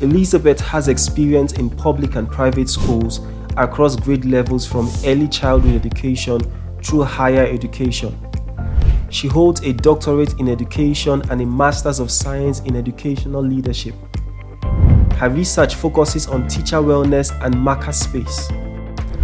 Elizabeth has experience in public and private schools across grade levels from early childhood education through higher education. She holds a doctorate in education and a Master's of Science in Educational Leadership. Her research focuses on teacher wellness and makerspace.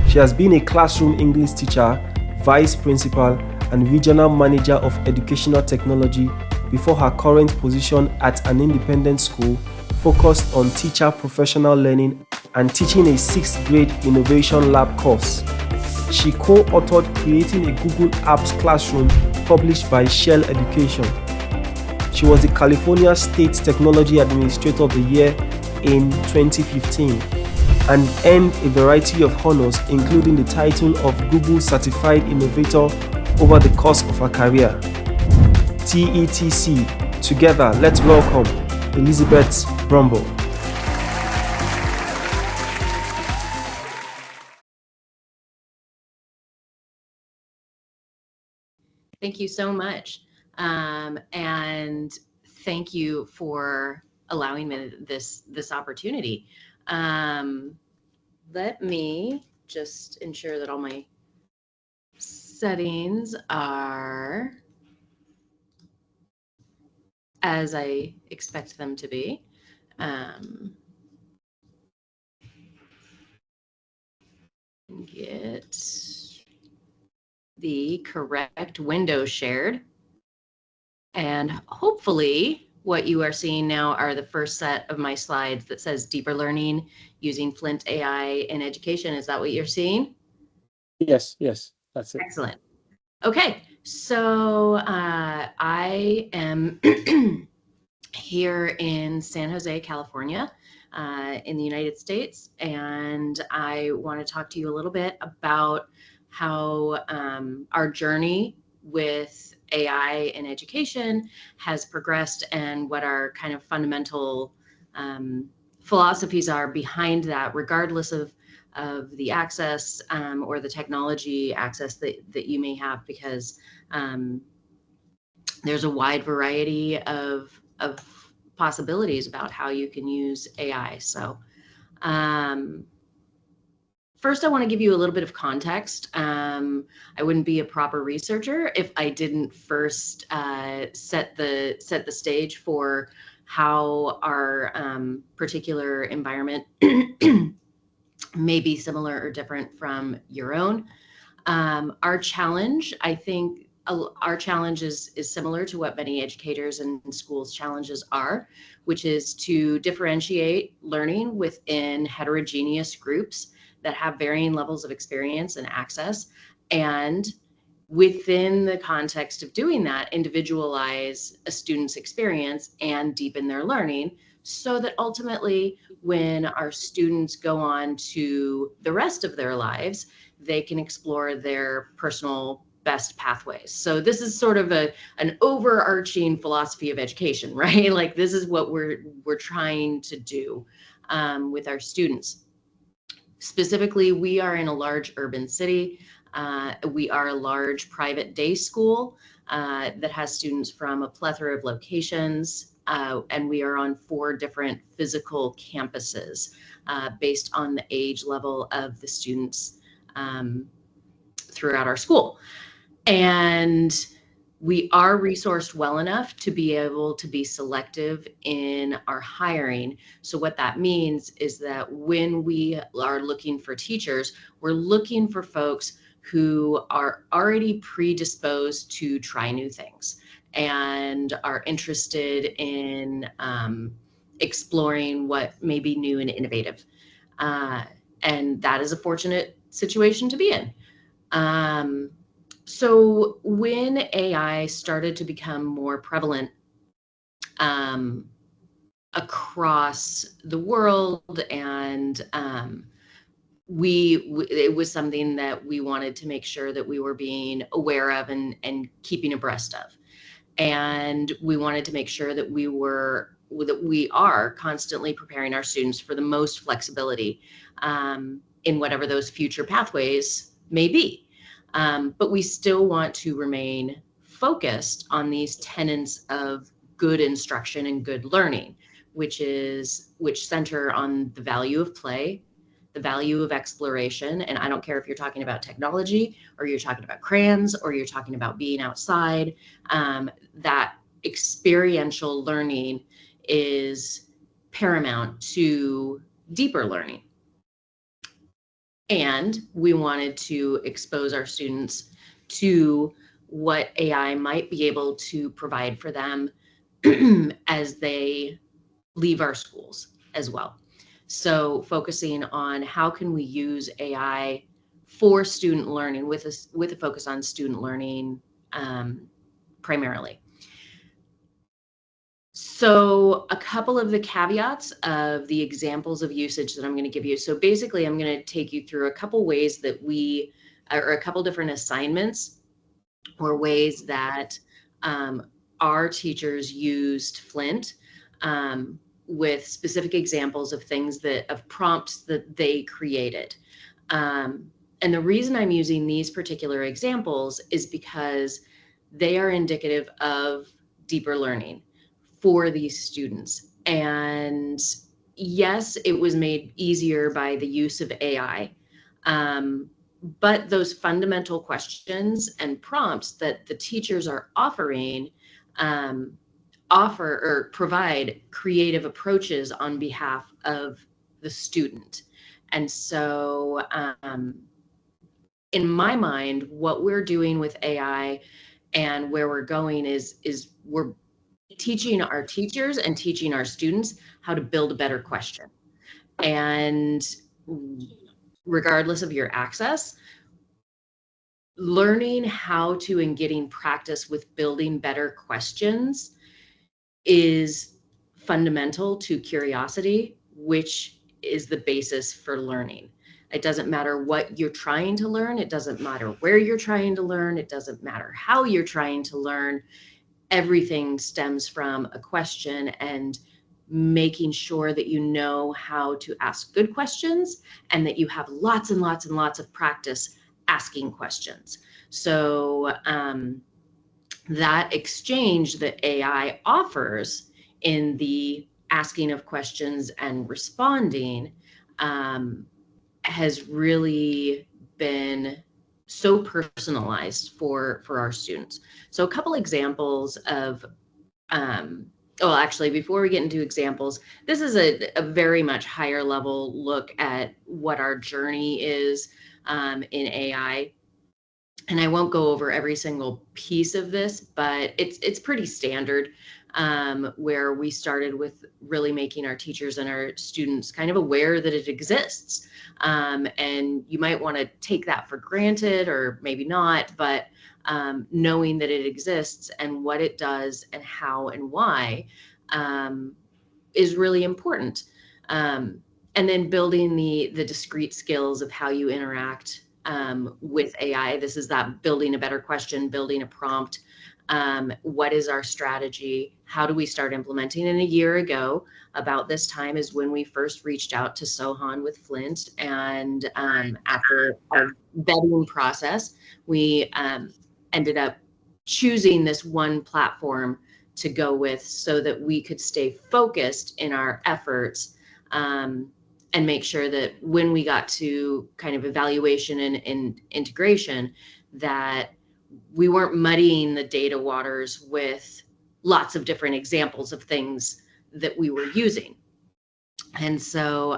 She has been a classroom English teacher, vice principal, and regional manager of educational technology before her current position at an independent school focused on teacher professional learning and teaching a 6th grade innovation lab course. She co-authored Creating a Google Apps Classroom, published by Shell Education. She was the California State Technology Administrator of the Year in 2015 and earned a variety of honors, including the title of Google Certified Innovator over the course of her career. TETC, together let's welcome Elizabeth Brumbaugh. Thank you so much. And thank you for allowing me this opportunity. Let me just ensure that all my settings are as I expect them to be. Get the correct window shared. And hopefully what you are seeing now are the first set of my slides that says deeper learning using Flint AI in education. Is that what you're seeing? Yes, that's it. Excellent. Okay, so I am here in San Jose, California, in the United States, and I want to talk to you a little bit about how our journey with AI in education has progressed and what our kind of fundamental philosophies are behind that, regardless of the access or the technology access that you may have, because there's a wide variety of possibilities about how you can use AI. So first, I want to give you a little bit of context. I wouldn't be a proper researcher if I didn't first set the stage for how our particular environment may be similar or different from your own. Our challenge, I think, our challenge is similar to what many educators and schools' challenges are, which is to differentiate learning within heterogeneous groups that have varying levels of experience and access, and within the context of doing that, individualize a student's experience and deepen their learning, so that ultimately when our students go on to the rest of their lives, they can explore their personal best pathways. So this is sort of an overarching philosophy of education, right? Like, this is what we're trying to do with our students. Specifically, we are in a large urban city. We are a large private day school that has students from a plethora of locations, and we are on 4 different physical campuses based on the age level of the students throughout our school. And we are resourced well enough to be able to be selective in our hiring. So what that means is that when we are looking for teachers, we're looking for folks who are already predisposed to try new things and are interested in exploring what may be new and innovative. And that is a fortunate situation to be in. So when AI started to become more prevalent across the world, and it was something that we wanted to make sure that we were being aware of and keeping abreast of. And we wanted to make sure that we are constantly preparing our students for the most flexibility in whatever those future pathways may be. But we still want to remain focused on these tenets of good instruction and good learning, which center on the value of play, the value of exploration. And I don't care if you're talking about technology or you're talking about crayons or you're talking about being outside, that experiential learning is paramount to deeper learning. And we wanted to expose our students to what AI might be able to provide for them as they leave our schools as well. So focusing on how can we use AI for student learning with a focus on student learning primarily. So a couple of the caveats of the examples of usage that I'm going to give you. So basically, I'm going to take you through a couple ways that or a couple different assignments or ways that our teachers used Flint with specific examples of of prompts that they created. And the reason I'm using these particular examples is because they are indicative of deeper learning for these students. And yes, it was made easier by the use of AI. But those fundamental questions and prompts that the teachers are offering offer or provide creative approaches on behalf of the student. And so in my mind, what we're doing with AI and where we're going is we're teaching our teachers and teaching our students how to build a better question. And regardless of your access, learning how to and getting practice with building better questions is fundamental to curiosity, which is the basis for learning. It doesn't matter what you're trying to learn. It doesn't matter where you're trying to learn. It doesn't matter how you're trying to learn. Everything stems from a question and making sure that you know how to ask good questions and that you have lots and lots and lots of practice asking questions. So that exchange that AI offers in the asking of questions and responding has really been so personalized for our students. So a couple examples of well, actually, before we get into examples, this is a very much higher level look at what our journey is in AI. And I won't go over every single piece of this, but it's pretty standard, where we started with really making our teachers and our students kind of aware that it exists. And you might want to take that for granted or maybe not, but knowing that it exists and what it does and how and why is really important. And then building the discrete skills of how you interact with AI. This is that building a better question, building a prompt. What is our strategy? How do we start implementing? And a year ago, about this time, is when we first reached out to Sohan with Flint. And after our vetting process, we ended up choosing this one platform to go with so that we could stay focused in our efforts and make sure that when we got to kind of evaluation and integration, that we weren't muddying the data waters with lots of different examples of things that we were using. And so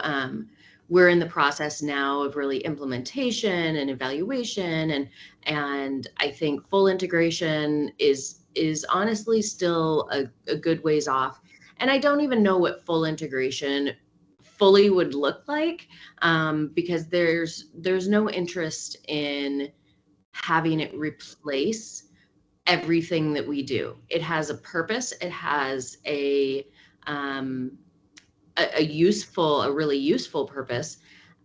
we're in the process now of really implementation and evaluation, and I think full integration is honestly still a good ways off. And I don't even know what full integration fully would look like, because there's no interest in having it replace everything that we do. It has a purpose. It has a really useful purpose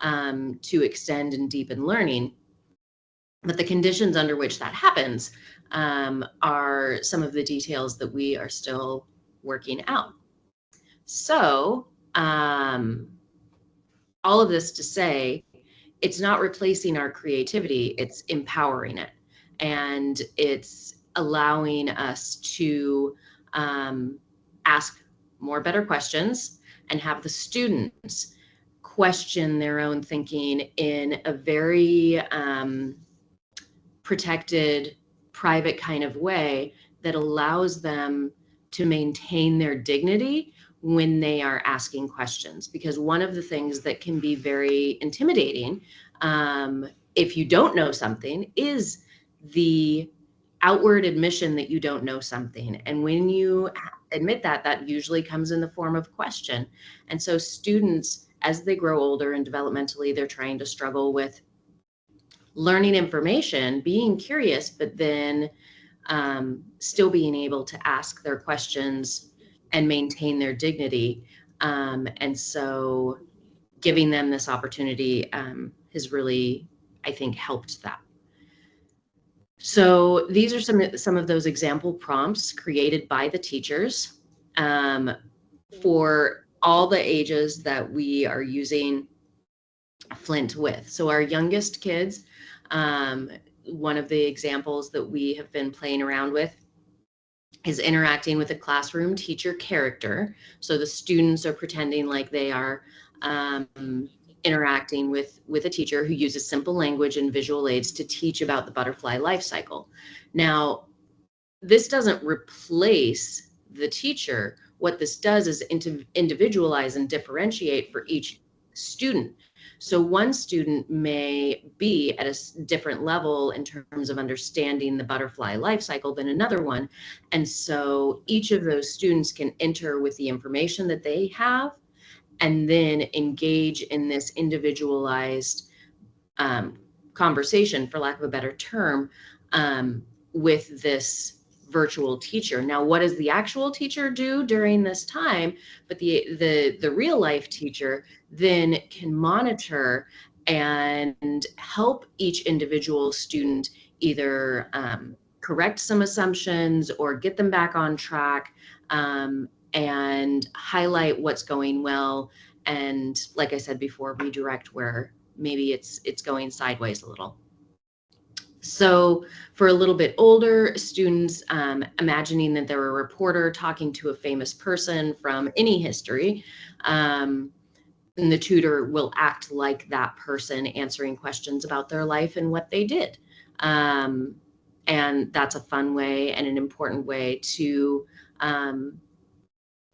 to extend and deepen learning. But the conditions under which that happens are some of the details that we are still working out. So all of this to say, it's not replacing our creativity, it's empowering it. And it's allowing us to ask more better questions and have the students question their own thinking in a very protected, private kind of way that allows them to maintain their dignity when they are asking questions. Because one of the things that can be very intimidating if you don't know something is the outward admission that you don't know something. And when you admit that, that usually comes in the form of question. And so students, as they grow older and developmentally, they're trying to struggle with learning information, being curious, but then still being able to ask their questions and maintain their dignity. And so giving them this opportunity has really, I think, helped that. So these are some of those example prompts created by the teachers for all the ages that we are using Flint with. So our youngest kids, one of the examples that we have been playing around with is interacting with a classroom teacher character. So the students are pretending like they are interacting with a teacher who uses simple language and visual aids to teach about the butterfly life cycle. Now, this doesn't replace the teacher. What this does is individualize and differentiate for each student. So one student may be at a different level in terms of understanding the butterfly life cycle than another one. And so each of those students can enter with the information that they have and then engage in this individualized conversation, for lack of a better term, with this virtual teacher. Now, what does the actual teacher do during this time? But the real life teacher then can monitor and help each individual student either correct some assumptions or get them back on track and highlight what's going well. And like I said before, redirect where maybe it's going sideways a little. So for a little bit older students, imagining that they're a reporter talking to a famous person from any history, and the tutor will act like that person, answering questions about their life and what they did. And that's a fun way and an important way to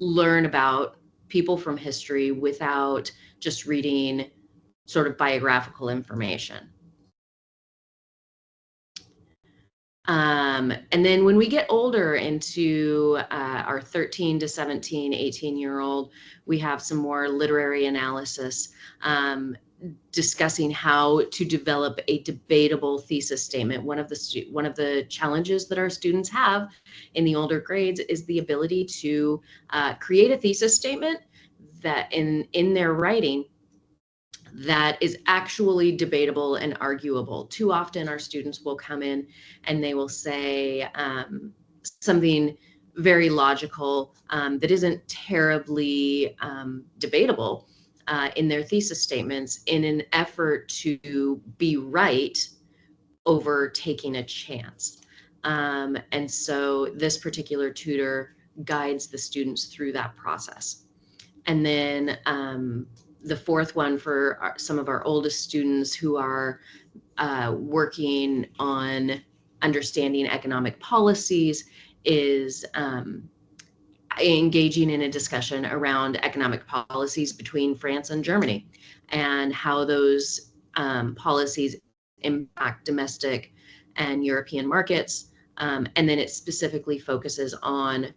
learn about people from history without just reading sort of biographical information. And then when we get older into our 13 to 17, 18-year-old, we have some more literary analysis discussing how to develop a debatable thesis statement. One of the challenges that our students have in the older grades is the ability to create a thesis statement that in their writing that is actually debatable and arguable. Too often our students will come in and they will say something very logical that isn't terribly debatable in their thesis statements in an effort to be right over taking a chance. And so this particular tutor guides the students through that process. And then the fourth one for some of our oldest students who are working on understanding economic policies is engaging in a discussion around economic policies between France and Germany and how those policies impact domestic and European markets. And then it specifically focuses on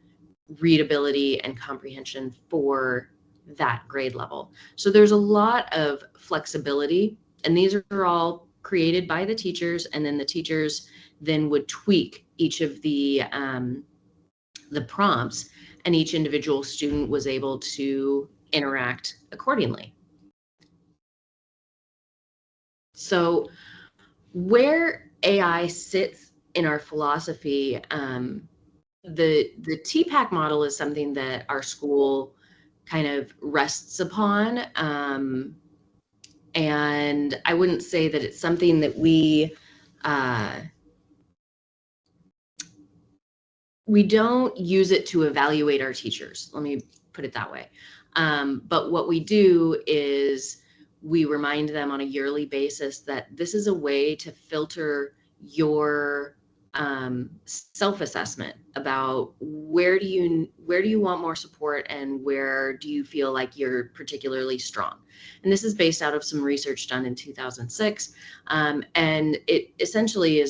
readability and comprehension for that grade level. So there's a lot of flexibility, and these are all created by the teachers, and then the teachers then would tweak each of the prompts, and each individual student was able to interact accordingly. So where AI sits in our philosophy, the TPAC model is something that our school kind of rests upon. And I wouldn't say that it's something that we we don't use it to evaluate our teachers. Let me put it that way. But what we do is we remind them on a yearly basis that this is a way to filter your self-assessment about where do you want more support and where do you feel like you're particularly strong. And this is based out of some research done in 2006, and it essentially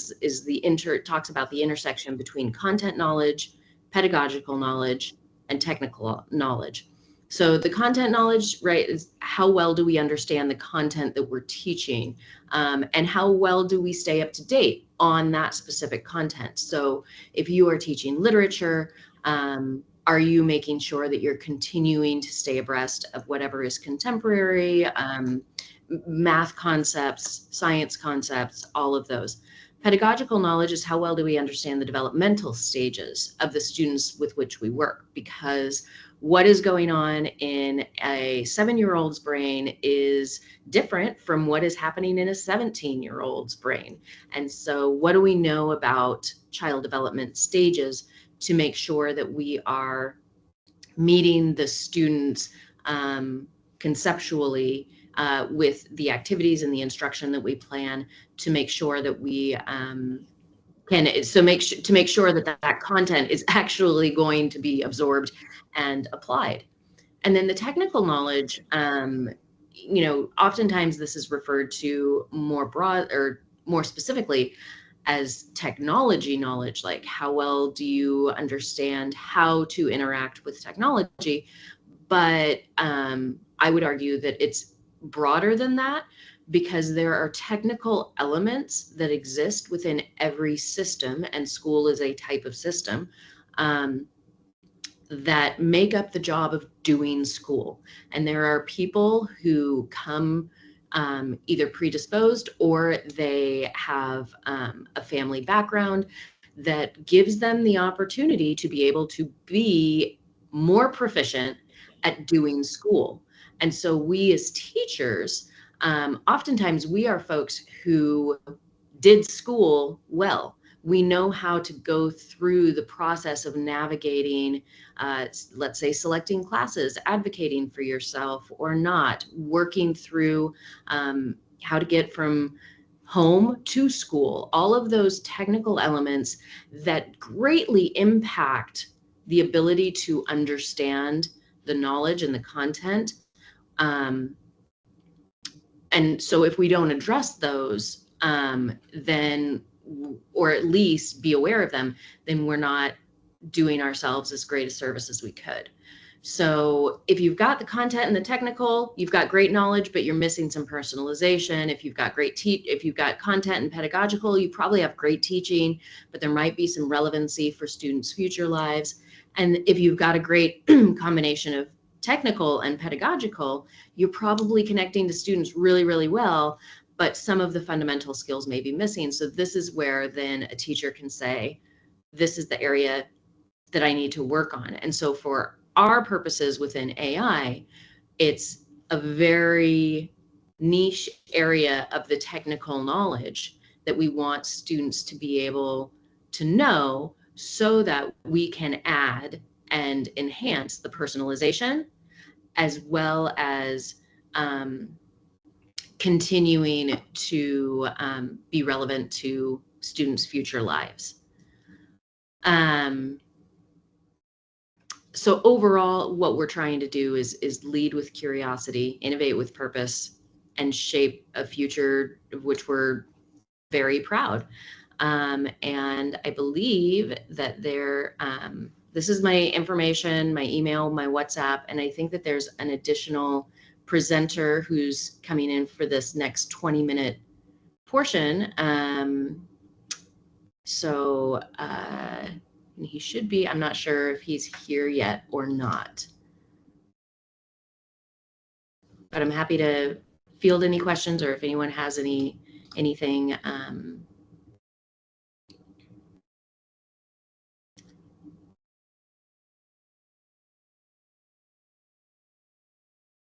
talks about the intersection between content knowledge, pedagogical knowledge, and technical knowledge. So the content knowledge, right, is how well do we understand the content that we're teaching, and how well do we stay up to date on that specific content. So if you are teaching literature, are you making sure that you're continuing to stay abreast of whatever is contemporary, math concepts, science concepts, all of those. Pedagogical knowledge is how well do we understand the developmental stages of the students with which we work, because what is going on in a 7-year-old's brain is different from what is happening in a 17-year-old's brain. And so what do we know about child development stages to make sure that we are meeting the students conceptually with the activities and the instruction that we plan to make sure that we to make sure that that content is actually going to be absorbed and applied. And then the technical knowledge, oftentimes this is referred to more broad or more specifically as technology knowledge, like how well do you understand how to interact with technology? But I would argue that it's broader than that, because there are technical elements that exist within every system, and school is a type of system, that make up the job of doing school. And there are people who come either predisposed or they have a family background that gives them the opportunity to be able to be more proficient at doing school. And so we as teachers, oftentimes we are folks who did school well. We know how to go through the process of navigating, let's say, selecting classes, advocating for yourself or not, working through how to get from home to school, all of those technical elements that greatly impact the ability to understand the knowledge and the content. And so if we don't address those, then, or at least be aware of them, then we're not doing ourselves as great a service as we could. So if you've got the content and the technical, you've got great knowledge, but you're missing some personalization. If you've got if you've got content and pedagogical, you probably have great teaching, but there might be some relevancy for students' future lives. And if you've got a great combination of technical and pedagogical, you're probably connecting to students really, really well, but some of the fundamental skills may be missing. So this is where then a teacher can say, this is the area that I need to work on. And so for our purposes within AI, it's a very niche area of the technical knowledge that we want students to be able to know so that we can add and enhance the personalization, as well as continuing to be relevant to students' future lives. So overall, what we're trying to do is lead with curiosity, innovate with purpose, and shape a future of which we're very proud. And I believe that this is my information, my email, my WhatsApp, and I think that there's an additional presenter who's coming in for this next 20-minute portion. So he should be, I'm not sure if he's here yet or not. But I'm happy to field any questions, or if anyone has anything